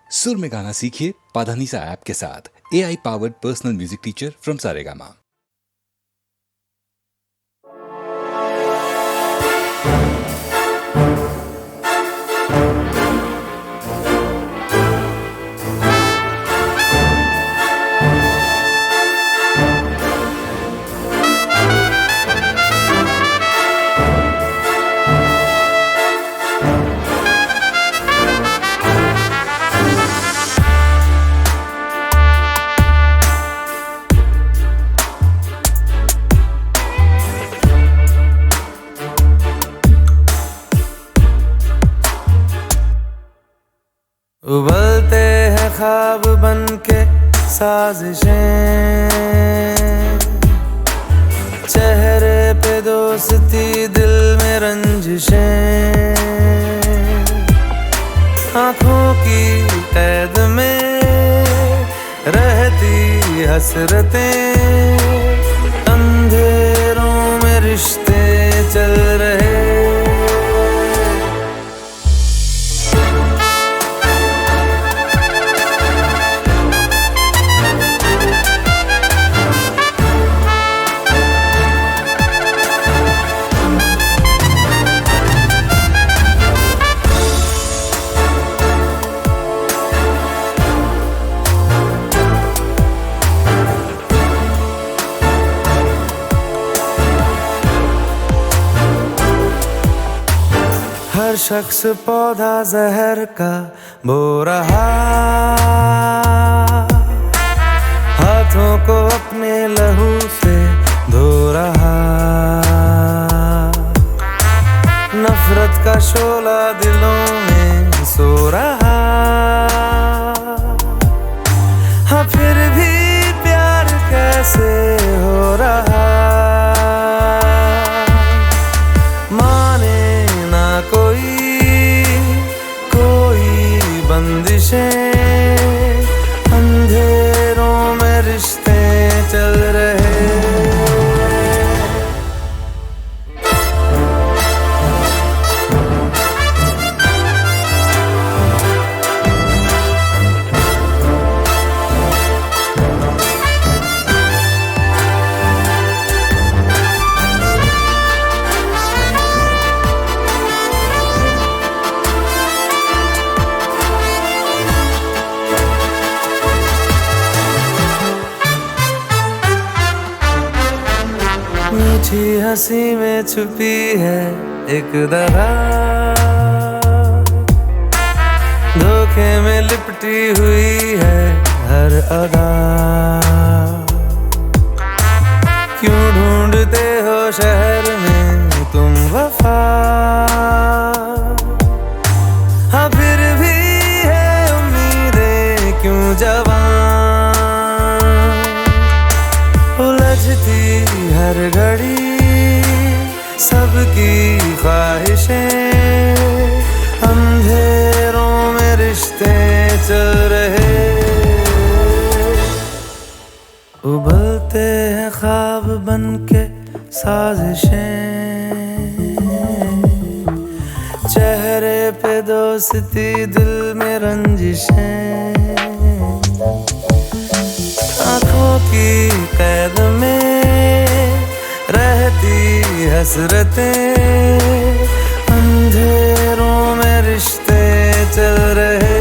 सुर में गाना सीखिए पाधानीसा ऐप के साथ। AI powered personal music teacher from Saregama. उबलते हैं ख्वाब बन के साजिशें, चेहरे पे दोस्ती दिल में रंजिशें, आँखों की कैद में रहती हसरतें, अंधेरों में रिश्ते चल रहे। हर शख्स पौधा जहर का बो रहा, हाथों को अपने लहू से धो रहा, नफरत का शोला दिलों में सो रहा। हाँ फिर भी प्यार कैसे हो रहा, बंदिशें, अंधेरों में रिश्ते चल रहे। मीठी हंसी में छुपी है एक दगा, धोखे में लिपटी हुई है हर अदा। क्यों ढूंढते हो शहर में तुम वफा, हाँ फिर भी है उम्मीदें क्यों जवां, उलझती हर घड़ी सबकी ख्वाहिशें, अंधेरों में रिश्ते चल रहे। उबलते हैं ख्वाब बन के साजिशें, चेहरे पे दोस्ती दिल में रंजिशें, आँखों की कैद में रहती हसरतें, अंधेरों में रिश्ते चल रहे।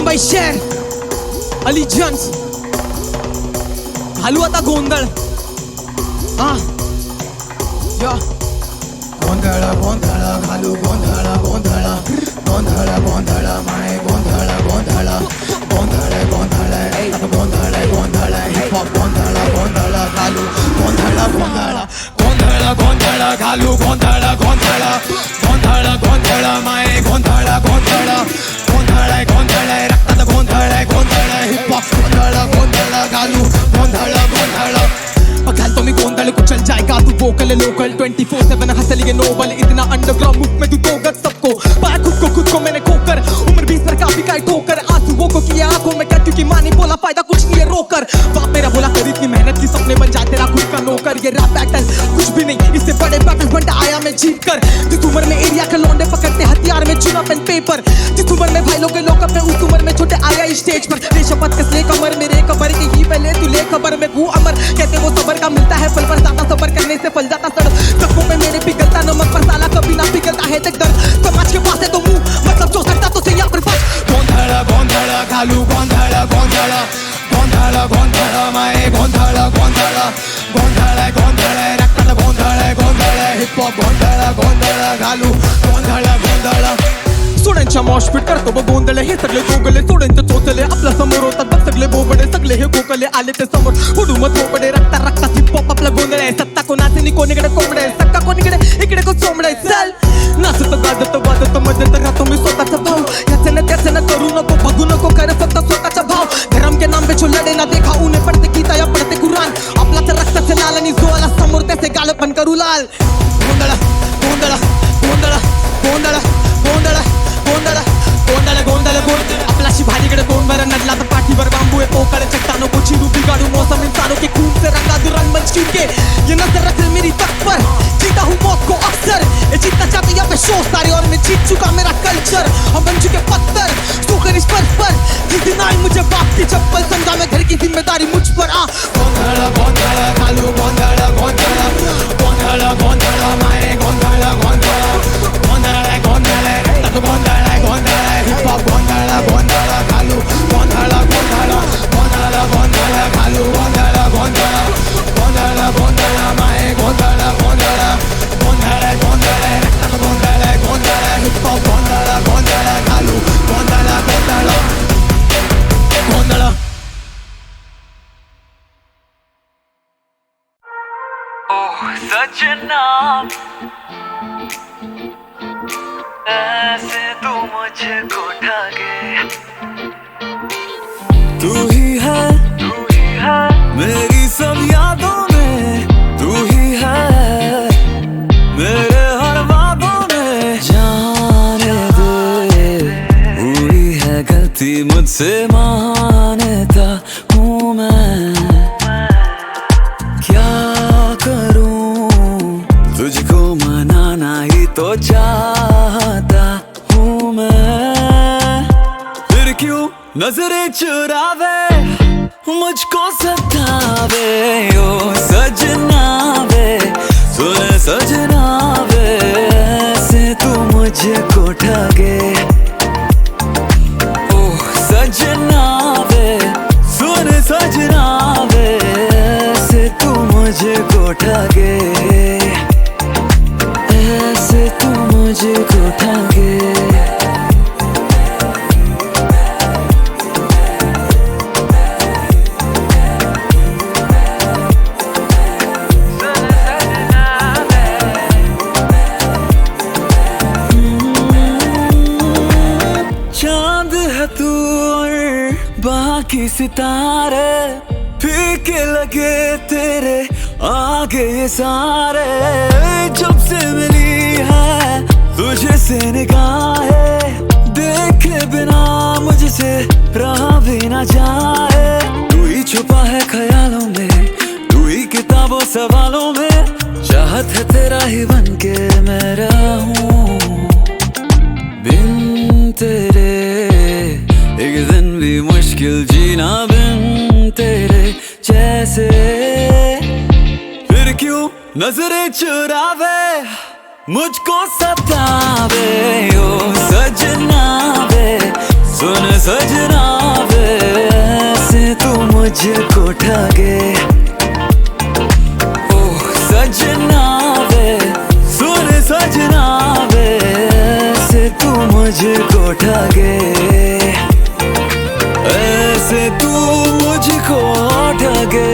मुंबई शहर अलिजन्स घालू आता गोंधळ हा या गोंधळ गोंधळ घालू गोंधळ गोंधळ गोंधळ गोंधळ माय गोंधळ गोंधळ गोंधळ गोंधळ गोंधळ गोंधळ हिप हॉप गोंधळ गोंधळ घालू गोंधळ गोंधळ गोंधळ गोंधळ घालू गोंधळ गोंधळ गोंधळ गोंधळ माय गोंधळ गोंधळ गोंधळ गोंधळ रक्तात गोंधळ गोंधळ हिप हॉप गोंधळ गोंधळ घालू गोंधळ गोंधळ घाल तो मैं गोंधल कुचल जाएगा तू वोकल लोकल 24/7 हंसल ये नोबल इतना अंडरग्राउंड मुख में तू तोगत सबको पाया खुद को मैंने खोकर उम्र 20 पर काफी का ठोकर आंसुओं को किया आंखों में क्या क्योंकि माँ ने बोला फायदा कुछ नहीं है रोकर बाप मेरा बोला कर इतनी मेहनत की सपने बन जा तेरा खुद का नौकर ये रैप बैटल कुछ भी नहीं इससे बड़े बैटल बंटा आया मैं जीत कर जिस उम्र में एरिया के लौंडे पकड़ते हथियार में चुना पेन पेपर जिस उम्र में भाई लोग के लोग अपने उस उम्र में छोटे आया इस स्टेज पर रे शपथ कसले कमर मेरे कबर के ही पहले तू ले खबर में हूँ अमर कहते वो सबर का मिलता है फल पर ज्यादा सबर करने से फल जाता सड़ जख्मों में मेरे पिघलता नमक मसाला कभी ना पिघलता है तक दर्द समाज के पास है तो मुंह मतलब जो सकता तो से या पर बस गोंधळ गोंधळ घालू गोंधळ गोंधळ गोंधळ गोंधळ माय गोंधळ गोंधळ गोंधळ गोंधळ रक्तात गोंधळ गोंधळ हिप हॉप गोंधळ गोंधळ घालू गोंधळ गोंधळ सोड्यांच्या मॉशपीट करतो बघ गोंधळ हे सगळे गोगले सोड्यांचे चोचले आपल्या समोर होतात बघ सगळे बोबडे सगळे हे गोगले आले ते समोर हुडूमत बोबडे रक्ता रक्ता हिप हॉप आपला गोंधळ आहे सत्ता कोणाचे नि कोणीकडे कोंबडे सक्का कोणीकडे इकडे कोण चोंबडे चल नाचत गाजत वाजत मजेत राहतो मी स्वतःचा भाऊ याचे न करू नको बघू नको कर फक्त स्वतःचा भाव धर्म के नाम पे जो लड़े ना देखा उन्हें पढ़ते गीता या पढ़ते कुरान आपला तर रक्त से लाल आणि जो आला समोर त्याचे गाल पण करू लाल गोंधळ गोंधळ गोंधळ गोंधळ गोंधळ गोंधळ गोंधळ गोंधळ गोंधळ आपलाशी भारीकडे कोण बरं नडला तर पाठीवर बांबू है पोकळ चट्टानों को चिरू बिगाड़ू मौसम इंसानों के खून से रंगा दो रंग मंच के ये नजर रख मेरी तक पर जीता हूँ मौत को अक्सर ये जीतना चाहते यहाँ पे शो सारे और मैं जीत चुका मेरा कल्चर हम बन चुके पत्थर सोकर इस पर जिस दिन आई मुझे बाप की चप्पल समझा मैं घर की जिम्मेदारी मुझ पर आ गोंधळ गोंधळ घालू गोंधळ गोंधळ गोंधळ गोंधळ माय गोंधळ गोंधळ गोंधळ गोंधळ रक्तात गोंधळ गोंधळ हिप हॉप गोंधळ गोंधळ घालू गोंधळ गोंधळ गोंधळ गोंधळ घालू गोंधळ गोंधळ गोंधळ गोंधळ माय गोंधळ गोंधळ गोंधळ गोंधळ रक्तात गोंधळ गोंधळ हिप हॉप गोंधळ गोंधळ घालू गोंधळ गोंधळ गोंधळ सजना ऐसे तू मुझको ठगे तू ही है मेरी सब यादों में तू ही है मेरे हर वादों में जाने दे हुई है गलती मुझसे मानता हूँ मैं क्या करूं तुझको मनाना ही तो चाहता हूँ मैं फिर क्यों नजरें चुरावे मुझको सतावे ओ सजना वे सुन सजना वे ऐसे तू मुझको ठगे ओ सजना वे सुन सजना वे ऐसे तू मुझको ठगे ऐसे तू मुझको ठगे चांद है तू और बाकी सितारे फीके लगे तेरे आगे ये सारे जब से मिली है तुझे से निगाहें देखे बिना मुझसे रहा भी ना जाए तू ही छुपा है ख्यालों में तू ही किताबों सवालों में चाहत है तेरा ही बन के मैं रहूं बिन तेरे एक दिन भी मुश्किल जीना बिन तेरे जैसे फिर क्यों नजरें चुरावे मुझको सतावे ओ सजना वे सुन सजना वे ऐसे तू मुझको ठगे, ओह सजना वे सुन सजना वे ऐसे तू मुझको ठगे, ऐसे तू मुझको ठगे,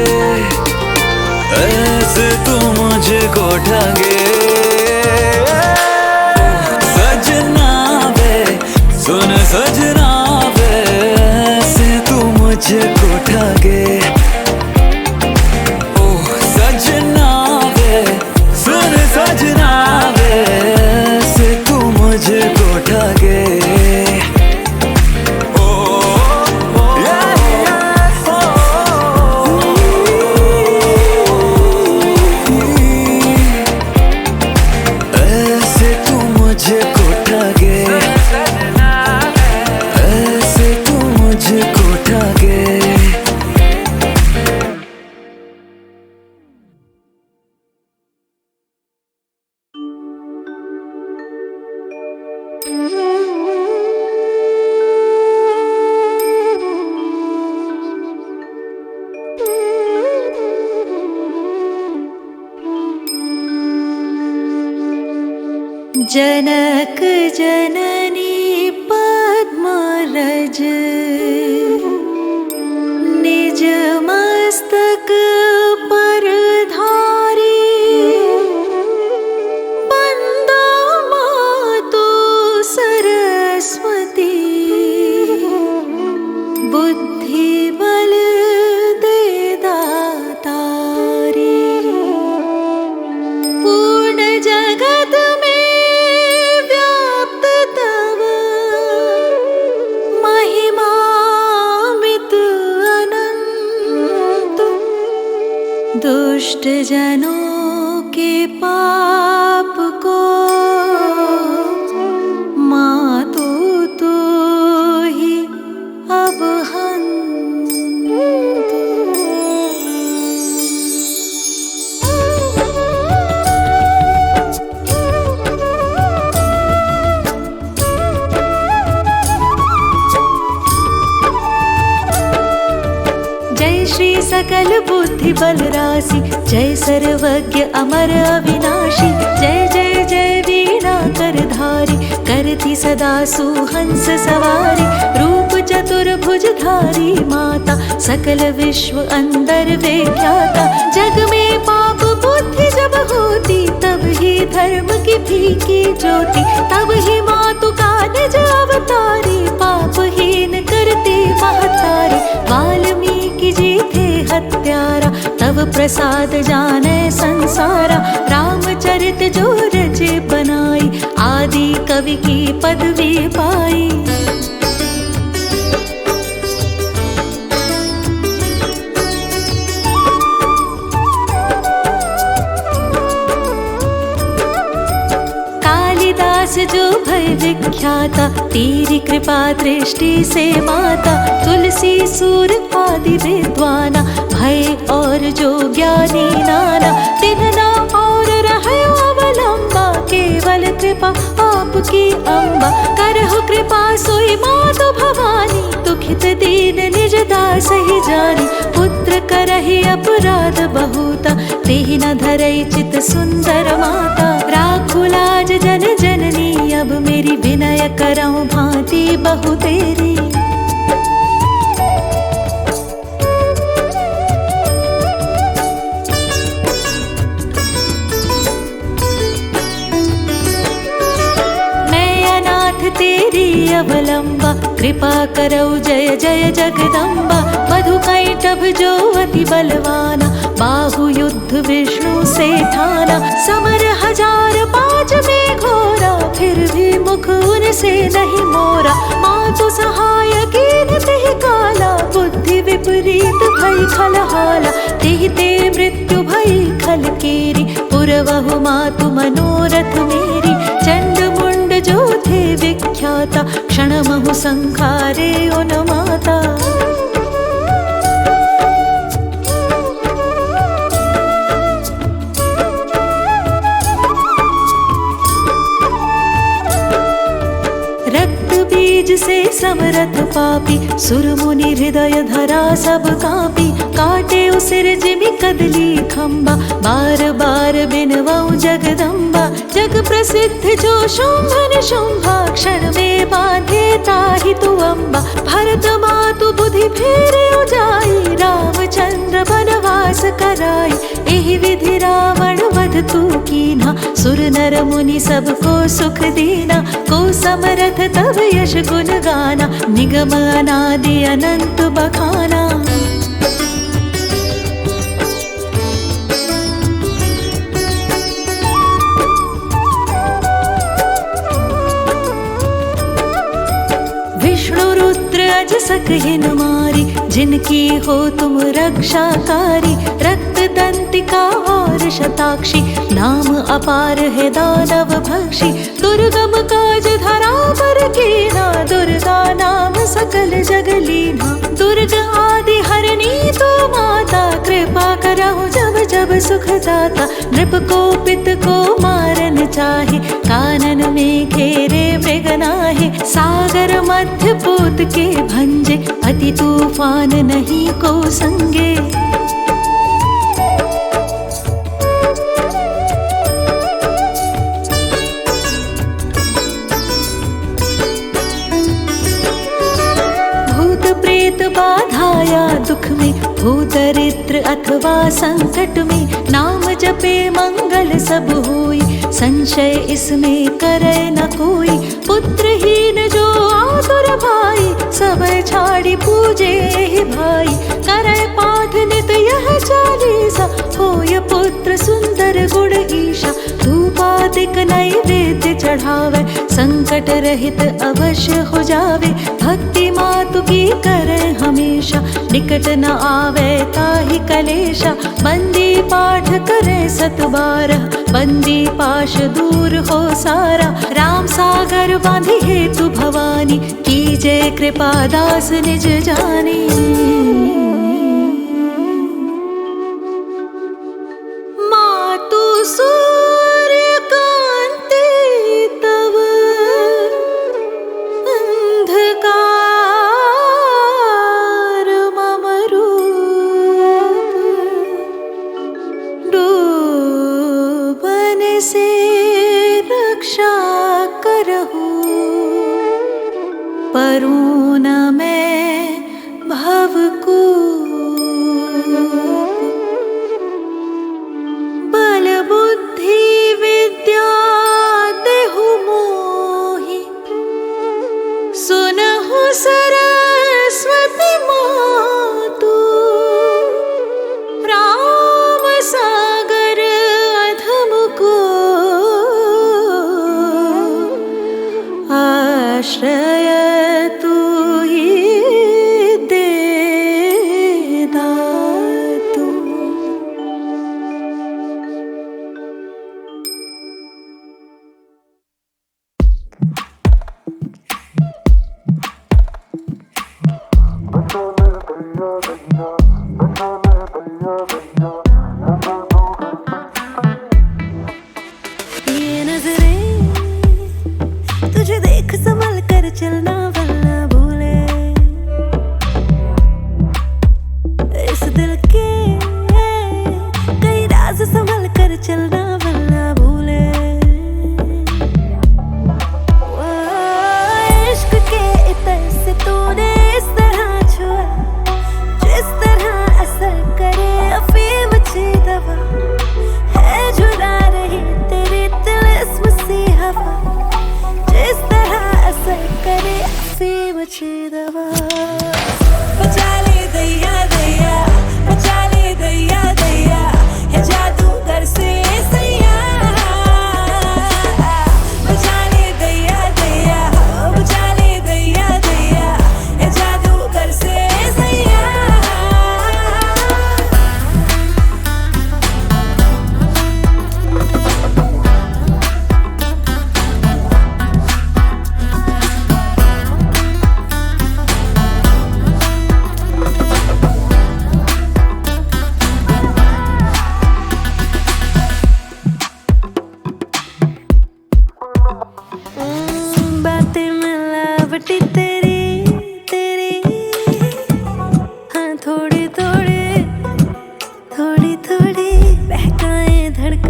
ऐसे तू मुझको ठगे, सजना वे सुन सजना वे ऐसे तू मुझको ठगे, ओह सजना वे सुन सजना वे ऐसे तू मुझको ठगे। जनक जननी पद्मरज निज मस्तक पर धारी, बंदा मातु सरस्वती बुद्धि बल दे दातारी, पूर्ण जगत दुष्ट जनों के पाप को मातु तो ही अब जय श्री सकल बुद्धि बल राशि, जय सर्वज्ञ अमर अविनाशी, जय जय जय वीणा करधारी, करती सदा सुहंस सवारी, रूप चतुर्भुज धारी माता, सकल विश्व अंदर विख्याता, जग में पाप बुद्धि जब होती, तब ही धर्म की फीकी ज्योति, तब ही मातु का निज अवतारी, पापहीन करती महतारी, वाल्मीकि जी थे हत्यारा, तब प्रसाद जाने संसारा, रामचरित जो रचे बनाई, आदि कवि की पदवी पाई। कालिदास जो भय विख्याता, तेरी कृपा दृष्टि से माता, तुलसी सूर आदि विद्वाना, भय और जो ज्ञानी नाना, तिन्हना और रहे अवलंबा, केवल कृपा आपकी अम्बा, करहु कृपा सोई मातु भवानी, दुखित दीन निज दास ही जानी, पुत्र करहि अपराध बहुता, तेहि न धरई चित सुंदर माता, राखु लाज जन जननी, अब मेरी विनय करऊं भांति बहु तेरी। तेरी अवलंबा, कृपा करौ जय जय जगदम्बा, मधु कैटभ जो अति बलवाना, बाहु युद्ध विष्णु से ठाना, समर हजार पाँच में घोरा, फिर भी मुख उनसे नहीं मोरा, मातु सहाय कीन तेहि काला, बुद्धि विपरीत भई खलहाला, तेहि ते मृत्यु भई खल केरी, पुरवहु मातु मनोरथ मेरी, चंड मुंड जो थे विख्याता, क्षणमहु संखारे उन माता। रक्त बीज से समरथ पापी सुर मुनि हृदय धरा सब कापी काटे उसिर जिमि कदली खम्बा बार बार बिनवऊ जगदम्बा जग प्रसिद्ध जो शुंभ निशुंभा क्षण में बांधे ताहि तु अम्बा भरत मातु बुद्धि फेरे उजाई रामचंद्र बनवास कराई एहि विधि रावण वध तू कीन्हा सुर नर मुनि सबको सुख दीना को समरथ तब यश गुण गाना निगम अनादि अनंत बखाना। विष्णु रुद्र अज सकहिन मारी जिनकी हो तुम रक्षाकारी रक्त दंतिका और शताक्षी नाम अपार है दानव भक्षी दुर्गम काज धरा पर कीना दुर्गा नाम सकल जगलीना दुर्ग आदि हरणी तो माता कृपा करहु जब जब सुख दाता नृप को पित को मारन चाहे कानन में घेरे मृग नाहे सागर मध्य पूत के भंजे अति तूफान नहीं को संगे। भूत प्रेत बाधाया दुख में भूदरिद्र अथवा संकट में नाम जपे मंगल सब होई संशय इसमें करे न कोई पुत्रहीन जो आतुर भाई सब छाड़ी पूजे ही भाई करे पाठ नित यह चालीसा होय पुत्र सुंदर गुण ईशा धूपादिक नैवेद्य चढ़ावे संकट रहित अवश्य हो जावे भक्ति मातु की करे हमेशा निकट न आवे ताहि कलेशा बंदी पाठ करे सत बारह बंदी पाश दूर हो सारा राम सागर बांधी हेतु भवानी कीजे कृपा दास निज जानी। मातु सूर्यकांति तव अंधकार मम रूप डूबन से रक्षा करहु परूँ न मैं भव को बल बुद्धि विद्या देहु मोहि सुनहु सरस्वती मातु राम सागर अधम को आश्रय तू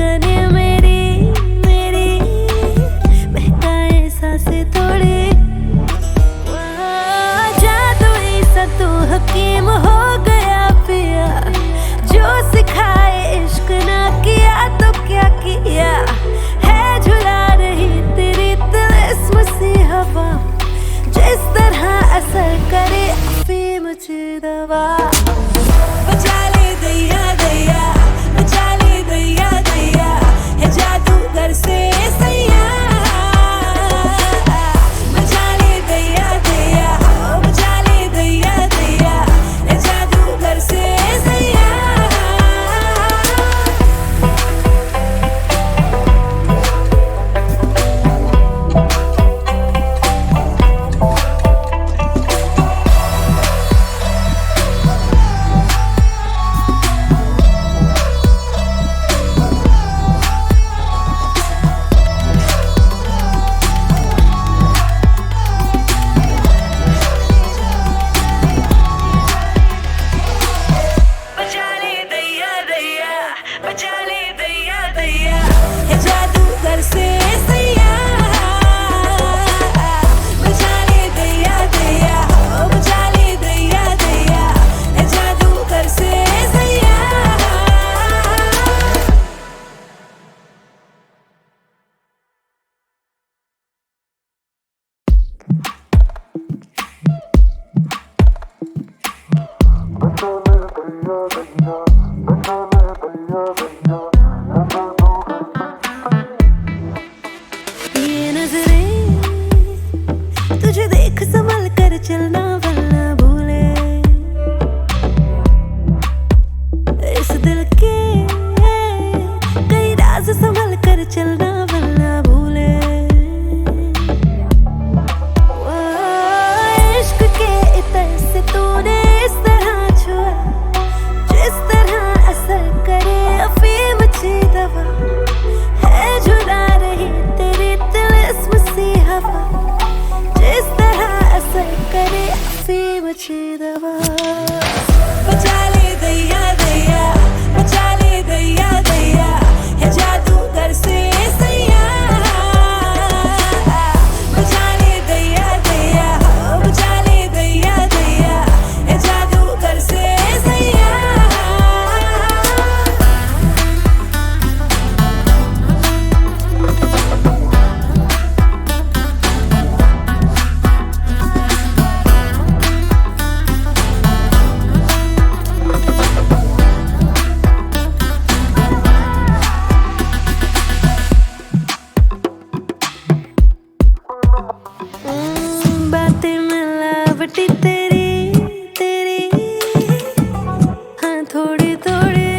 धड़कने मेरी मेरी बहकाए सांसें थोड़ी जादू सा तू हकीम हो गया पिया जो सिखाए इश्क ना किया तो क्या किया है झुला रही तेरी तिलिस्म सी हवा जिस तरह असर करे अफीम ची दवा बचा ले दैया दैया बचा ले दैया दैया है जादूगर से सैया बचा ले दैया दैया बचा ले दैया दैया है जादूगर से सैया बचा ले दैया दैया बचा ले दैया दैया है जादूगर से सैया बचा ले दैया दैया बचा ले दैया दैया है जादूगर से सैया ये नजरें तुझे देख संभल कर चलना वरना भूले इस दिल के कई राज संभल कर चलना वरना भूले वो इश्क के इतर से तूने इस तरह छुआ जिस तरह असर करे अफीम ची दवा है झुला रही तेरी तिलिस्म सी हवा जिस तरह असर करे अफीम ची दवा बचा ले दैया दैया बचा ले दैया दैया है जादूगर से सैया बचा ले दैया दैया बचा ले दैया दैया है जादूगर से सैया बातें मिलावटी तेरी तेरी हाँ थोड़ी थोड़ी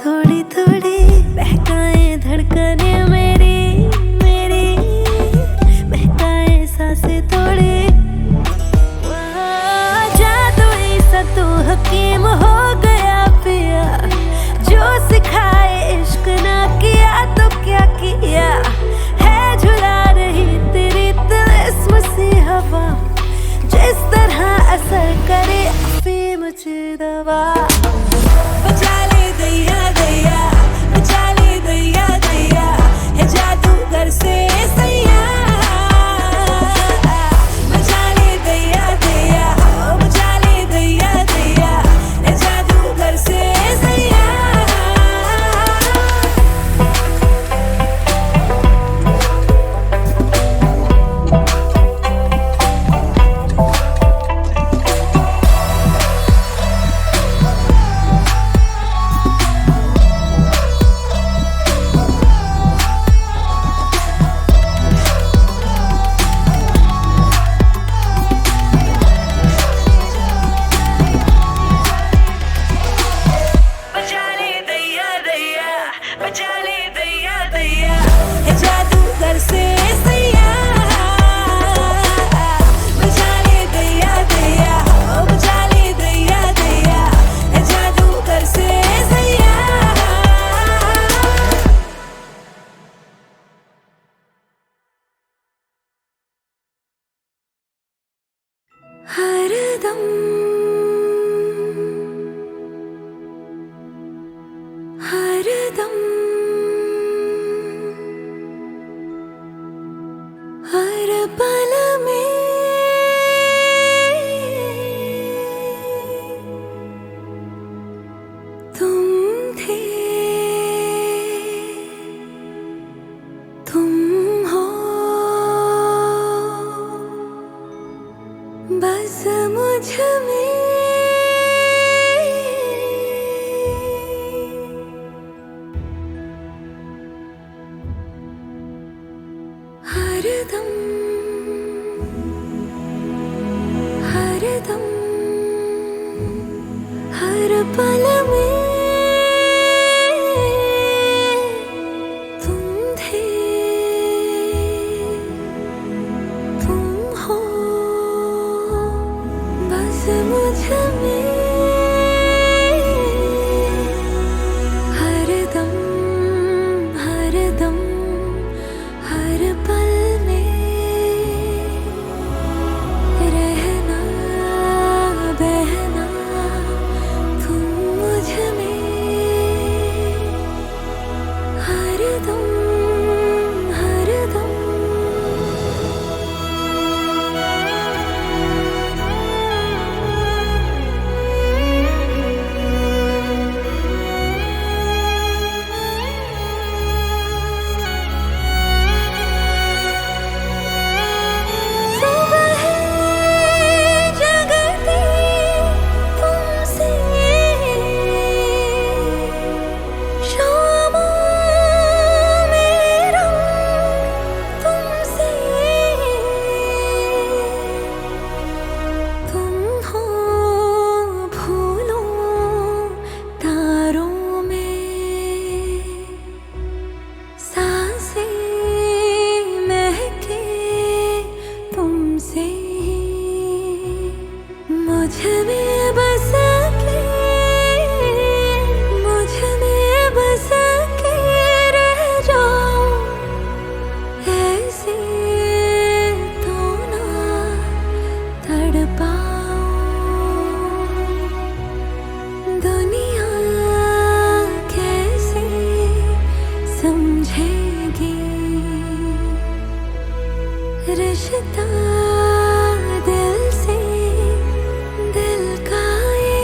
थोड़ी थोड़ी बहकाए धड़कने मेरी मेरी बहकाए सांसें थोड़ी जादू सा तू हकीम हो गया पिया जो सिखाए इश्क ना किया तो क्या किया है झुला रही तेरी तिलिस्म सी हवा जिस तरह असर करे अफीम ची दवा बचा ले दैया दैया बचा ले दैया दैया है जादूगर से सैया बचा ले दैया दैया बचा ले दैया दैया है जादूगर से सैया बचा ले दैया दैया बचा ले दैया दैया है जादूगर से सैया बचा ले दैया दैया बचा ले दैया दैया है जादूगर से सैया हरदम हरदम थे, तुम हो, बस मुझ में हरदम हरदम हर पल में तुम थे, तुम हो, बस मुझ में हरदम हरदम हर पल में रहना बहना तुम मुझ में हरदम हरदम। सुबह जगती तुमसे, शाम मेरा तुमसे, तुम हो फूलों तारों में, सांसें महके तुमसे ही, मुझ में बस के, मुझ में बस के रह जाओ, ऐसे तो ना तड़पाओ, दुनिया कैसे समझेगी रिश्ता दिल से दिल का ये।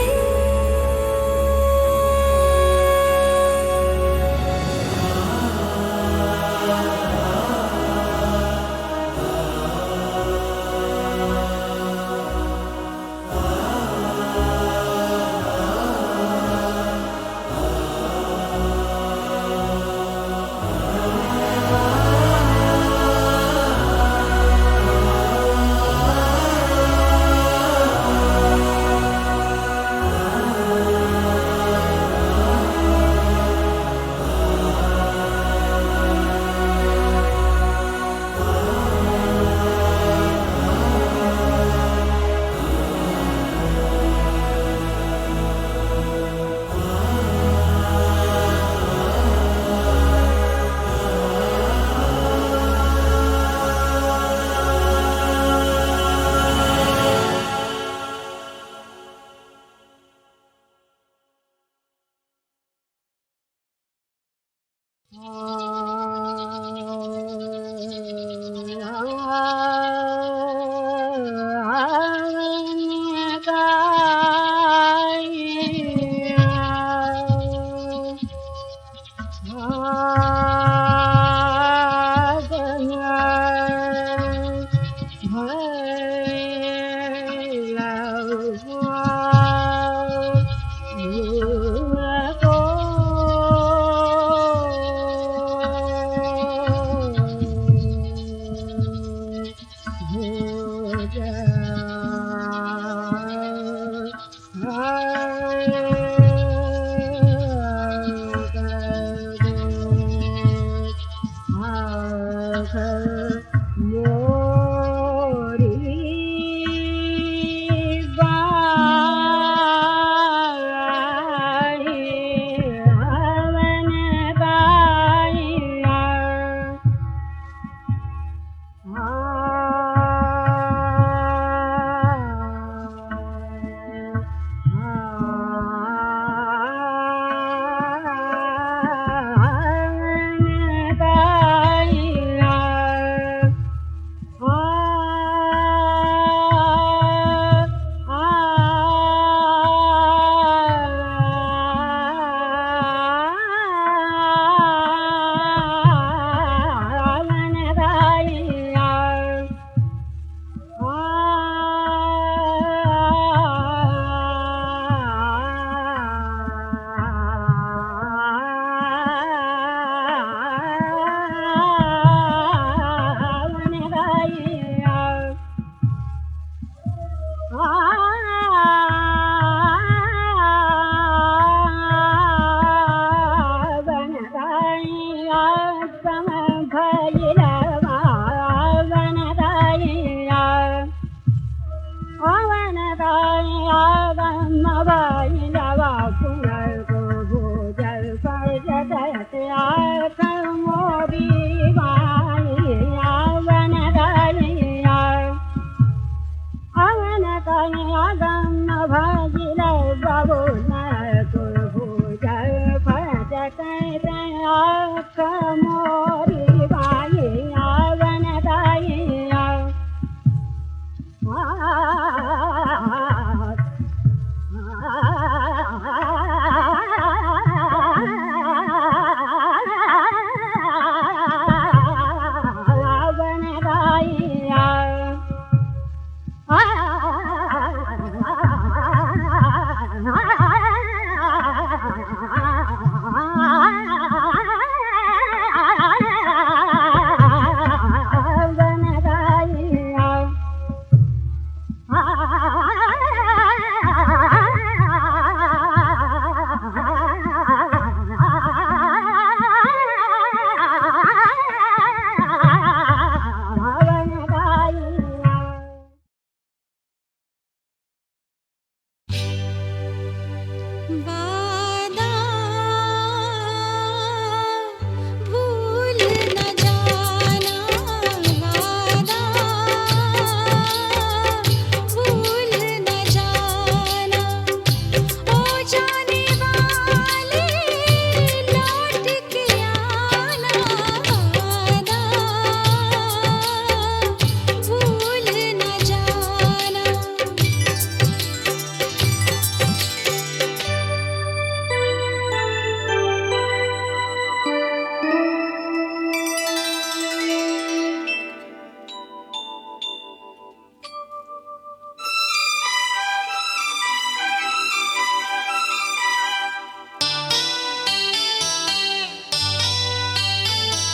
मोरी बाई आवन दाई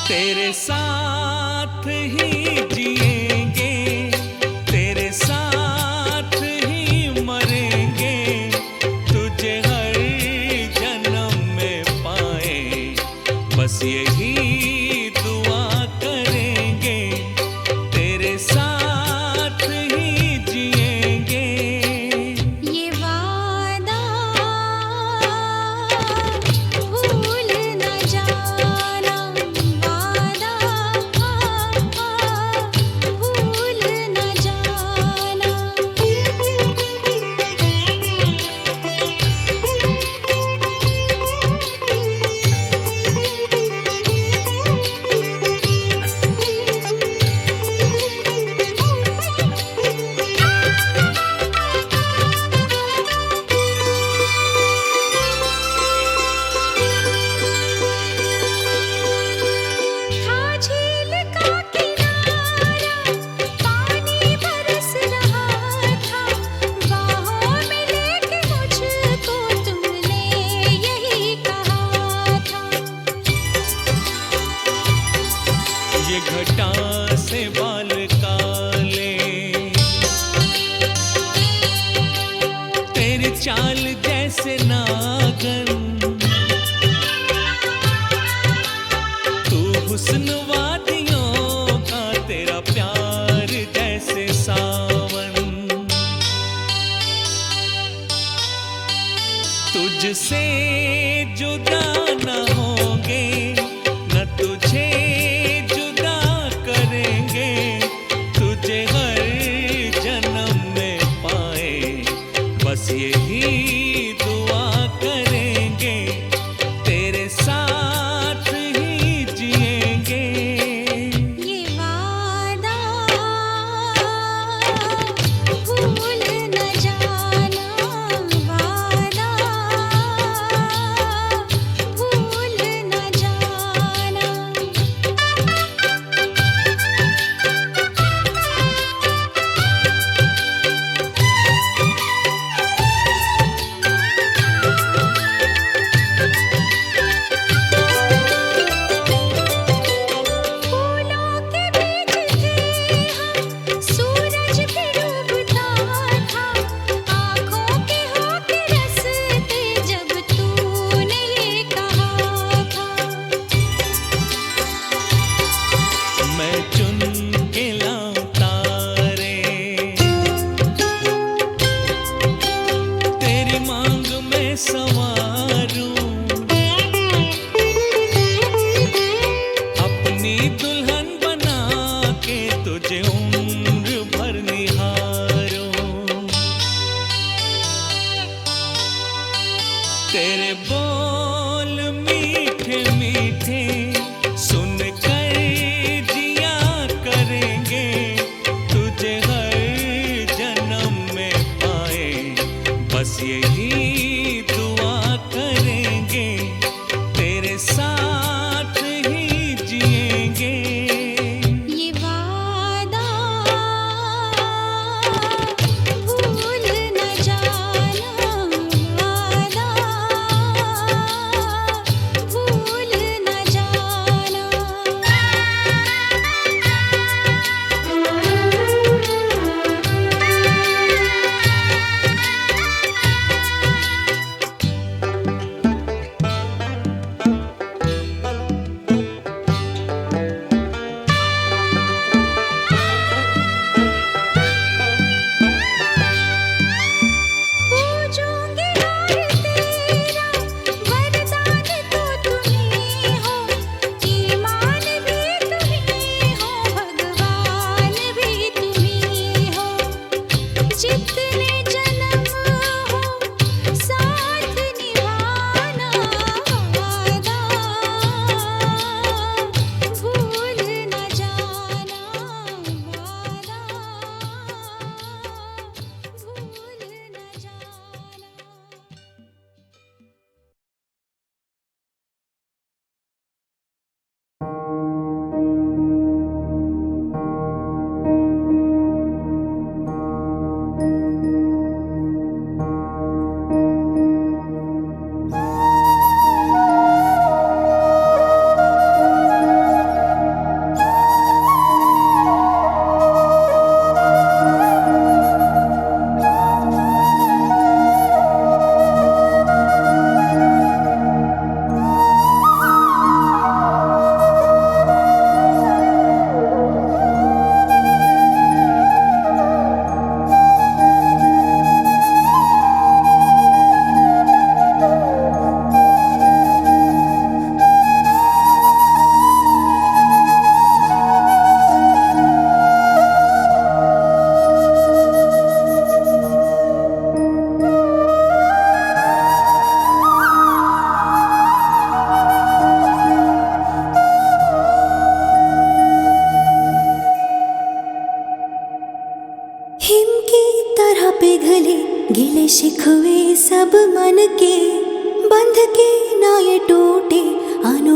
तेरे साथ ही जिएंगे, तेरे साथ ही मरेंगे, तुझे हर जन्म में पाए, बस यही दुआ करेंगे। तेरे साथ ही जिएंगे, ये वादा भूल न जाना, वादा भूल न जाना। था झील का किनारा, पानी बरस रहा था, बाहों में लेके मुझको तुमने यही कहा था। ये घटा से बाल काले, तेरी चाल जैसे नागन, तू हुस्न वादियों का, तेरा प्यार जैसे सावन। तुझसे जुदा न होंगे, न तुझे जुदा करेंगे, तुझे हर जन्म में पाए, बस यही दुआ करेंगे। तेरे साथ ही जिएंगे, ये वादा भूल न जाना, वादा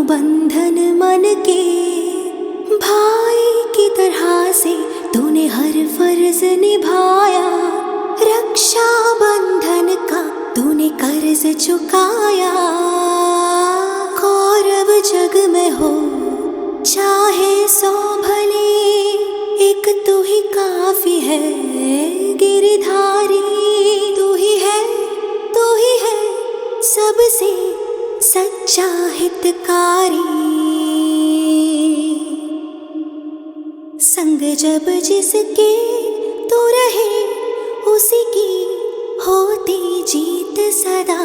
बंधन मन के, भाई की तरह से तूने हर फर्ज निभाया, रक्षा बंधन का तूने कर्ज चुकाया। कौरव जग में हो चाहे 100 भले, एक तू ही काफी है गिरधारी। तू ही है सबसे सच्चा हितकारी। संग जब जिसके तू रहे, उसी की होती जीत सदा।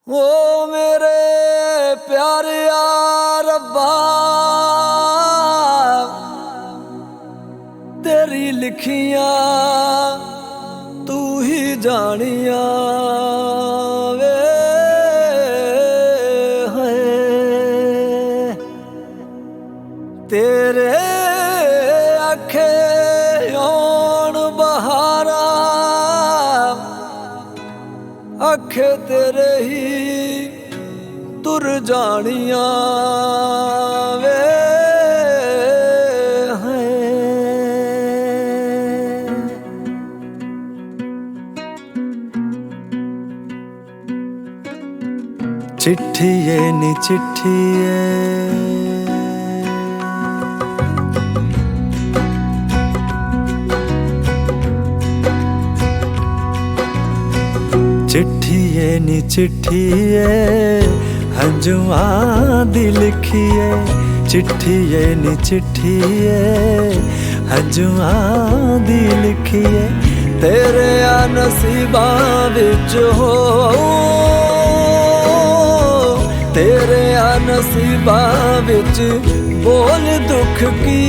ओ मेरे प्यारे यार रब्बा, तेरी लिखियां तू ही जानिया वे। है तेरे आखे औन बहारा, आखे तेरे ही तुर जानिया वे। चिट्ठिए नी चिट्ठिए, चिट्ठिए नी चिट्ठिए, हंजुआं दी लिखिए। चिट्ठिए नी चिट्ठिए, हंजुआं दी लिखिए। तेरे आ नसीबां विच हो, तेरे आ नसीबां विच बोल दुख की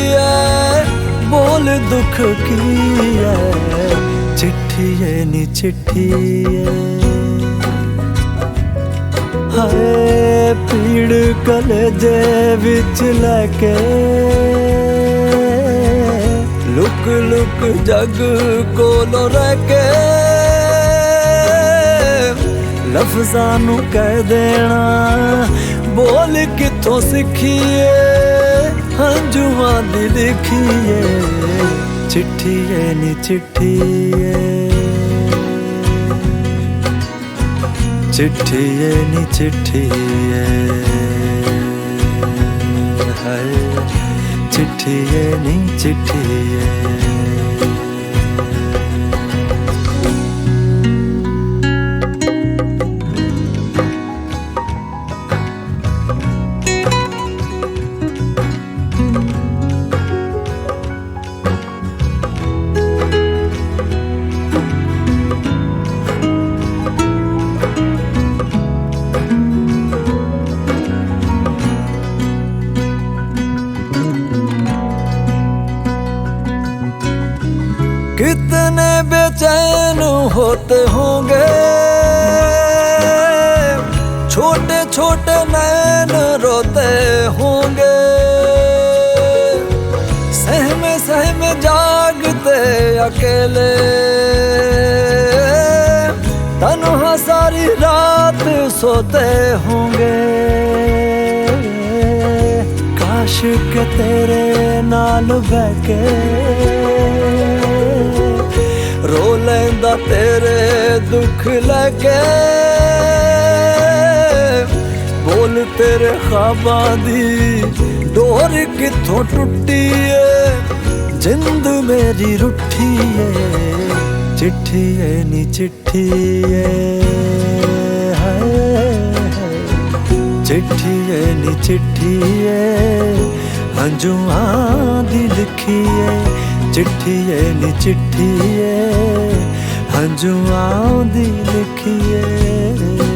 है, बोल दुख की है। चिट्ठिए नी चिट्ठिए, हाय पीड़ कलेजे विच लैके, लुक लुक जग कोलों रह के, लफ्ज़ां नू कह देना बोल किथों सिखिए, हंजुआं दी लिखिए। चिट्ठिए नी चिट्ठिए, चिट्ठिए नी चिट्ठिए, हाय चिट्ठिए नी चिट्ठिए। कितने बेचैन होते होंगे, छोटे छोटे नैन रोते होंगे, सहमे सहमे जागते अकेले, तन्हा सारी रात सोते होंगे। काश के तेरे नाल बैके रो लेंदा तेरे दुख लगे बोल तेरे ख्वाबां दी डोर किथों टुटी है जिंद मेरी रुठी है चिट्ठी है नी चिट्ठी है चिट्ठी है नी चिट्ठी है हंजुआं दी लिखी है चिट्ठी है नी चिट्ठी है हंजुआं दी लिखी है